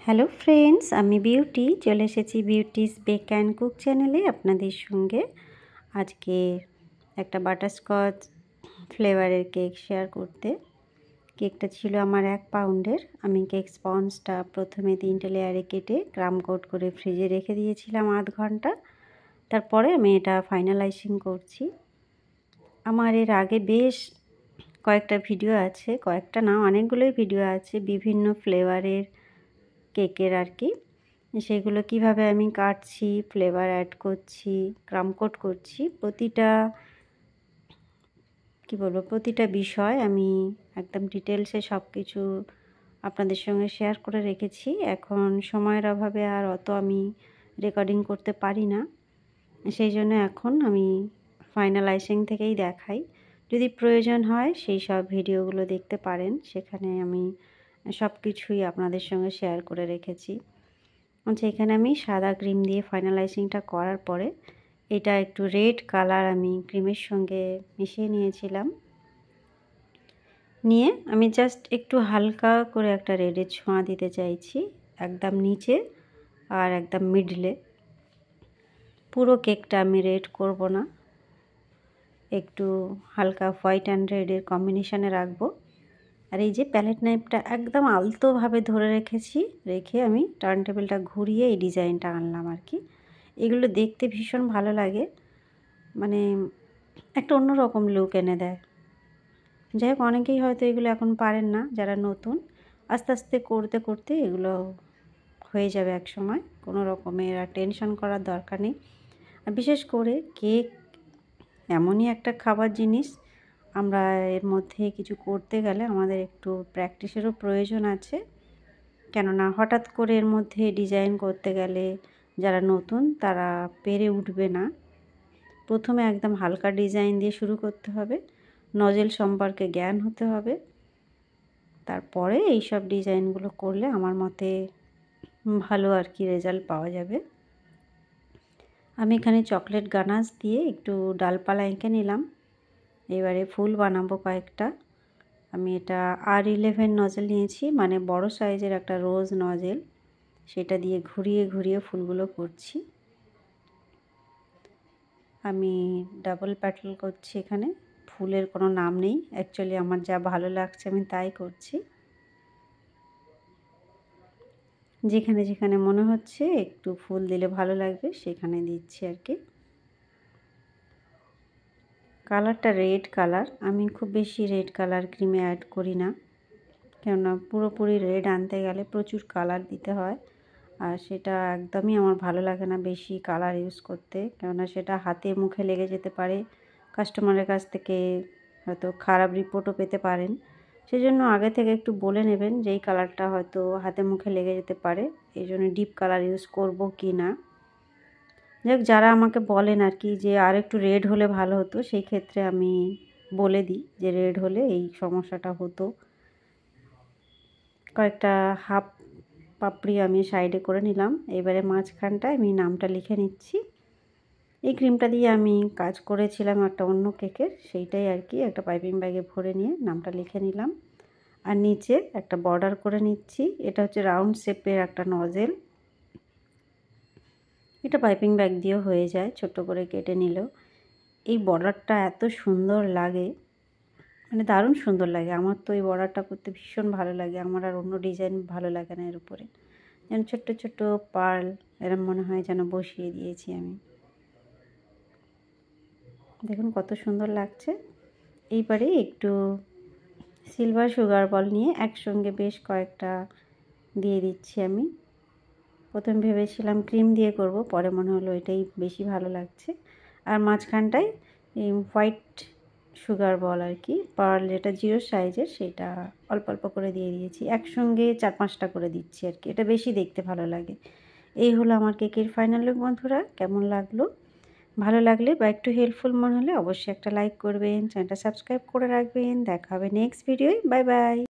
Hello friends, আমি beauty চলে এসেছি বিউটিস বেক অ্যান্ড কুক চ্যানেলে আপনাদের সঙ্গে। আজকে একটা বাটারস্কচ ফ্লেভারের কেক শেয়ার করতে। কেকটা ছিল আমার 1 পাউন্ডের। আমি কেক স্পঞ্জটা প্রথমে 3টে লেয়ারে কেটে ক্রাম কোট করে ফ্রিজে রেখে দিয়েছিলাম আধ ঘন্টা। তারপরে আমি এটা ফাইনালাইজিং করছি। আমার এর আগে বেশ কয়েকটা ভিডিও আছে, কয়েকটা না অনেকগুলোই ভিডিও আছে বিভিন্ন ফ্লেভারের কেকের আর কি। সেগুলো কিভাবে আমি কাটছি, ফ্লেভার অ্যাড করছি, ক্রাম কোট করছি, প্রতিটা বিষয় আমি একদম ডিটেলসে সব কিছু আপনাদের সঙ্গে শেয়ার করে রেখেছি। এখন সময়ের অভাবে আর অত আমি রেকর্ডিং করতে পারি না, সেই জন্য এখন আমি ফাইনালাইজিং থেকেই দেখাই। যদি প্রয়োজন হয় সেই সব ভিডিওগুলো দেখতে পারেন, সেখানে আমি সব কিছুই আপনাদের সঙ্গে শেয়ার করে রেখেছি। আচ্ছা, এখানে আমি সাদা ক্রিম দিয়ে ফাইনালাইজিংটা করার পরে এটা একটু রেড কালার আমি ক্রিমের সঙ্গে মিশিয়ে নিয়েছিলাম। নিয়ে আমি জাস্ট একটু হালকা করে একটা রেডের ছোঁয়া দিতে চাইছি, একদম নিচে আর একদম মিডলে। পুরো কেকটা আমি রেড করব না, একটু হালকা হোয়াইট অ্যান্ড রেডের কম্বিনেশানে রাখবো। আর এই যে প্যালেট নাইফটা একদম আলতোভাবে ধরে রেখে আমি টার্ন টেবিলটা ঘুরিয়ে এই ডিজাইনটা আনলাম আর কি। এগুলো দেখতে ভীষণ ভালো লাগে, মানে একটা অন্যরকম লুক এনে দেয়। যাই হোক, অনেকেই হয়তো এগুলো এখন পারেন না, যারা নতুন, আস্তে আস্তে করতে করতে এগুলো হয়ে যাবে এক সময়। কোনো রকমের আর টেনশন করার দরকার নেই। আর বিশেষ করে কেক এমনই একটা খাবার জিনিস, আমরা এর মধ্যে কিছু করতে গেলে আমাদের একটু প্র্যাকটিসেরও প্রয়োজন আছে। কেননা হঠাৎ করে এর মধ্যে ডিজাইন করতে গেলে যারা নতুন তারা পেরে উঠবে না। প্রথমে একদম হালকা ডিজাইন দিয়ে শুরু করতে হবে, নজেল সম্পর্কে জ্ঞান হতে হবে, তারপরে এই সব ডিজাইনগুলো করলে আমার মতে ভালো আর কি রেজাল্ট পাওয়া যাবে। আমি এখানে চকলেট গানাশ দিয়ে একটু ডালপালা এঁকে নিলাম। এবারে ফুল বানাবো কয়েকটা। আমি এটা R11 নজেল নিয়েছি, মানে বড় সাইজের একটা রোজ নজেল, সেটা দিয়ে ঘুরিয়ে ঘুরিয়ে ফুলগুলো করছি। আমি ডাবল প্যাটাল করছি, এখানে ফুলের কোনো নাম নেই, অ্যাকচুয়ালি আমার যা ভালো লাগছে আমি তাই করছি। যেখানে যেখানে মনে হচ্ছে একটু ফুল দিলে ভালো লাগবে সেখানে দিচ্ছি আর কি। কালারটা রেড কালার, আমি খুব বেশি রেড কালার ক্রিমে অ্যাড করি না, কেননা পুরোপুরি রেড আনতে গেলে প্রচুর কালার দিতে হয়, আর সেটা একদমই আমার ভালো লাগে না বেশি কালার ইউজ করতে, কেননা সেটা হাতে মুখে লেগে যেতে পারে, কাস্টমারের কাছ থেকে হয়তো খারাপ রিপোর্টও পেতে পারেন। সেজন্য আগে থেকে একটু বলে নেবেন যে এই কালারটা হয়তো হাতে মুখে লেগে যেতে পারে, এই জন্য ডিপ কালার ইউজ করব কি না। যাক, যারা আমাকে বলেন আর কি যে আর একটু রেড হলে ভালো হতো, সেই ক্ষেত্রে আমি বলে দিই যে রেড হলে এই সমস্যাটা হতো। কয়েকটা হাফ পাপড়ি আমি সাইডে করে নিলাম। এবারে মাঝখানটায় আমি নামটা লিখে নিচ্ছি। এই ক্রিমটা দিয়ে আমি কাজ করেছিলাম একটা অন্য কেকের, সেইটাই আর কি একটা পাইপিং ব্যাগে ভরে নিয়ে নামটা লিখে নিলাম। আর নিচে একটা বর্ডার করে নিচ্ছি। এটা হচ্ছে রাউন্ড শেপের একটা নজেল, এটা পাইপিং ব্যাগ দিয়েও হয়ে যায়, ছোট্ট করে কেটে নিলেও। এই বর্ডারটা এত সুন্দর লাগে, মানে দারুণ সুন্দর লাগে। আমার তো এই বর্ডারটা করতে ভীষণ ভালো লাগে, আমার আর অন্য ডিজাইন ভালো লাগে না। এর উপরে যেন ছোট্ট ছোট্ট পার্ল এরম মনে হয় যেন বসিয়ে দিয়েছি আমি। দেখুন কত সুন্দর লাগছে। এইবারে একটু সিলভার সুগার বল নিয়ে একসঙ্গে বেশ কয়েকটা দিয়ে দিচ্ছি আমি। প্রথমে ভেবেছিলাম ক্রিম দিয়ে করব, পরে মনে হলো এটাই বেশি ভালো লাগছে। আর মাঝখানটায় এই হোয়াইট সুগার বল আর কি, পার্ল যেটা 0 সাইজের, সেটা অল্প অল্প করে দিয়ে দিয়েছি। একসঙ্গে 4-5টা করে দিচ্ছি আর কি, এটা বেশি দেখতে ভালো লাগে। এই হলো আমার কেকের ফাইনাল লুক। বন্ধুরা, কেমন লাগলো? ভালো লাগলে বা একটু হেল্পফুল মনে হলে অবশ্যই একটা লাইক করবেন, চ্যানেলটা সাবস্ক্রাইব করে রাখবেন। দেখা হবে নেক্সট ভিডিওয়। Bye bye.